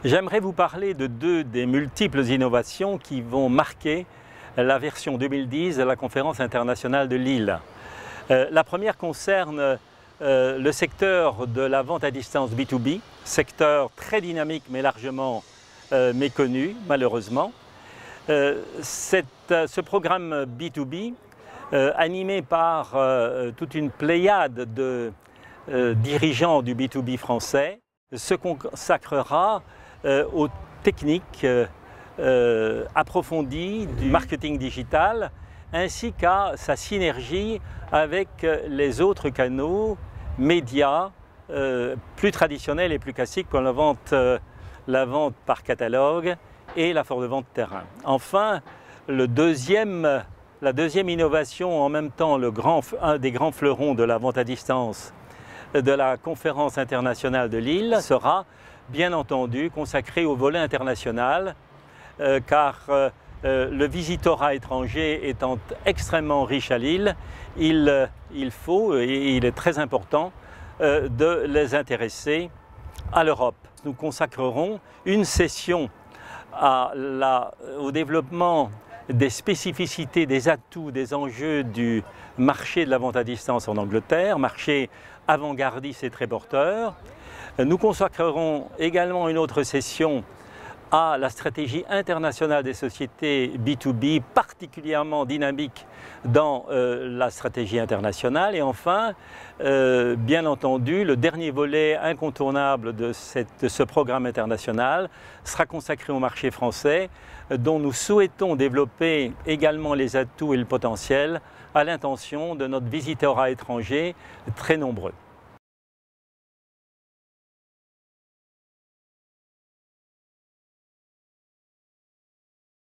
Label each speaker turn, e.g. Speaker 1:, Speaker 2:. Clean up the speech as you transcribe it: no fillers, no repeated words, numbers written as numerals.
Speaker 1: J'aimerais vous parler de deux des multiples innovations qui vont marquer la version 2010 de la conférence internationale de Lille. La première concerne le secteur de la vente à distance B2B, secteur très dynamique mais largement méconnu malheureusement. Ce programme B2B, animé par toute une pléiade de dirigeants du B2B français, se consacrera aux techniques approfondies du marketing digital ainsi qu'à sa synergie avec les autres canaux médias plus traditionnels et plus classiques comme la vente par catalogue et la forte vente terrain. Enfin, la deuxième innovation, en même temps un des grands fleurons de la vente à distance de la conférence internationale de Lille, sera bien entendu consacré au volet international, car le visitorat étranger étant extrêmement riche à Lille, il faut et il est très important de les intéresser à l'Europe. Nous consacrerons une session au développement des spécificités, des atouts, des enjeux du marché de la vente à distance en Angleterre, marché avant-gardiste et très porteur. Nous consacrerons également une autre session à la stratégie internationale des sociétés B2B, particulièrement dynamique dans la stratégie internationale. Et enfin, bien entendu, le dernier volet incontournable de ce programme international sera consacré au marché français, dont nous souhaitons développer également les atouts et le potentiel à l'intention de notre visitorat étranger très nombreux.